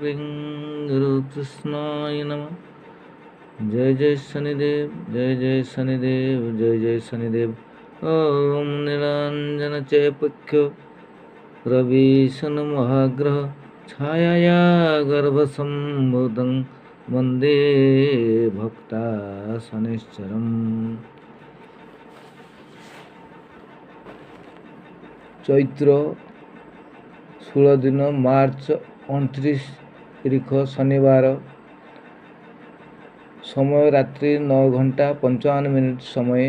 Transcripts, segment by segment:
क्रीं गुरुकृष्णाय नमः। जय जय शनिदेव, जय जय शनिदेव, जय जय शनिदेव। ओम नीलाञ्जनचयपख्यो रविशन्महाग्रह छायाया गर्भसम्भूतं वन्दे भक्ताशनैश्चरम्। चैत्र 16 दिन मार्च 29 तारीख शनिवार। समय रात्रि 9:55 समय।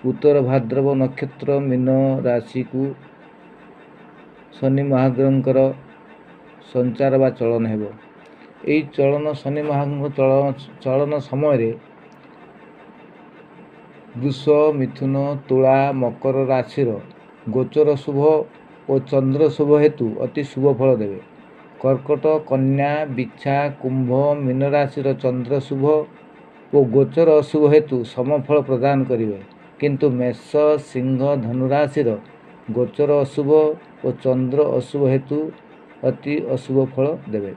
उत्तर भाद्रव नक्षत्र मीन राशि को शनि महाग्रहंकर संचार बा चलन हेब। यही चलन शनि महाग्रह चलन समय वृष, मिथुन, तुला, मकर राशि गोचर शुभ और चंद्र शुभ हेतु अति शुभ फल देवे। कर्कट, कन्या, बिछा, कुंभ, मीन राशि चंद्र शुभ और गोचर अशुभ हेतु समफल प्रदान करेंगे, किंतु मेष, सिंह, धनुराशि गोचर अशुभ और चंद्र अशुभ हेतु अति अशुभ फल देवे।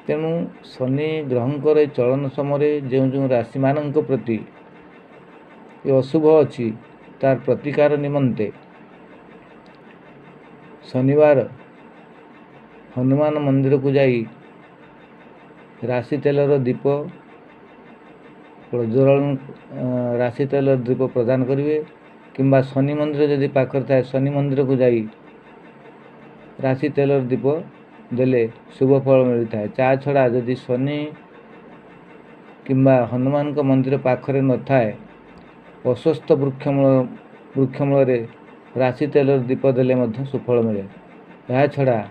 तेणु शनि ग्रहंकर चलन समय जो जो राशि मान प्रति अशुभ अच्छी तार प्रतिकार निमंते शनिवार हनुमान मंदिर को जाई राशि तेलर दीप प्रज्वलन राशि तेलर दीप प्रदान करेंगे, किंबा शनि मंदिर जदि पाखर थाए शनि मंदिर को जाई राशि तेलर दीप देले शुभ फल मिलता है। ता छड़ा जदि शनि किंबा हनुमान का मंदिर पाखरे न थाए अस्वस्थ वृक्षमूल राशि तेलर दीप देले मध्य सुफल मिले। यह छड़ा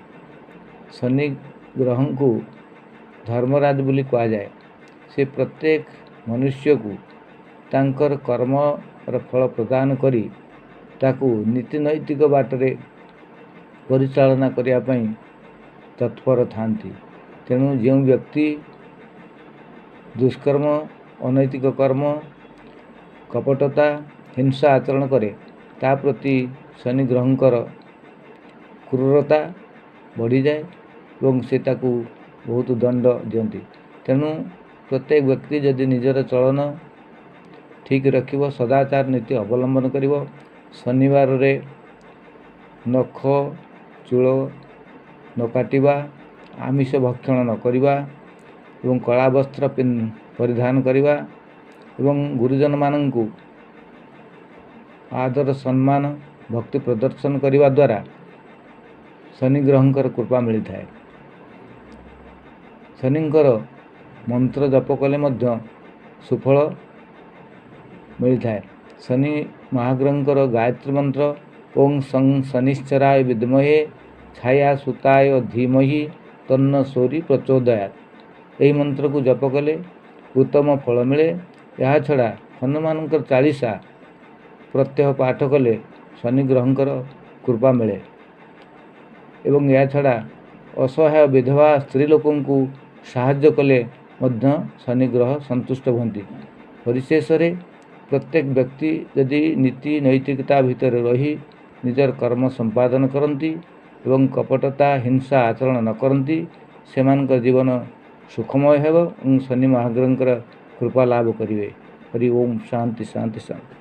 शनि ग्रह को धर्मराज बोली कहा जाए। से प्रत्येक मनुष्य को तांकर कर्म फल प्रदान करी ताकू नीति नैतिक बाटरे परिचालना करने तत्पर थांती। तेणु जो व्यक्ति दुष्कर्म, अनैतिक कर्म, कपटता, हिंसा आचरण करे ता प्रति शनि ग्रहंकर क्रूरता बढ़ी जाए और से ताकू बहुत दंड दियंती। तेणु प्रत्येक व्यक्ति यदि निजर चलन ठीक रखिब, सदाचार नीति अवलंबन करिब, शनिवार रे नख चूल न काटिबा, आमिष भक्षण न करिबा एवं कला वस्त्र परिधान करिबा एवं गुरुजन माननकु आदर सम्मान भक्ति प्रदर्शन करिबा द्वारा शनि ग्रहंकर कृपा मिलता है। शनिंकर मंत्र जप कले मध्य सुफल मिलता है। शनि महाग्रहंकर गायत्री मंत्र ओं सं शनिश्चराय विद्महे छाया सुताय धीमहि तन्न सूर्य प्रचोदयात्। यही मंत्र को जप कले उत्तम फल मिले। यह छड़ा हनुमान 40 प्रत्यह पाठ कले शनि ग्रहंकर कृपा मिले। एवं यह छड़ा असहाय विधवा स्त्री लोकों को साहाय्य कले मध्य शनि ग्रह संतुष्ट होती। परिशेष प्रत्येक व्यक्ति यदि नीति नैतिकता भितर रही निजर कर्म संपादन करती एवं कपटता हिंसा आचरण न करती सेमानक जीवन सुखमय हेब और शनि महाग्रहंकर कृपा लाभ करेंगे। हरि ओम शांति शांति शांति।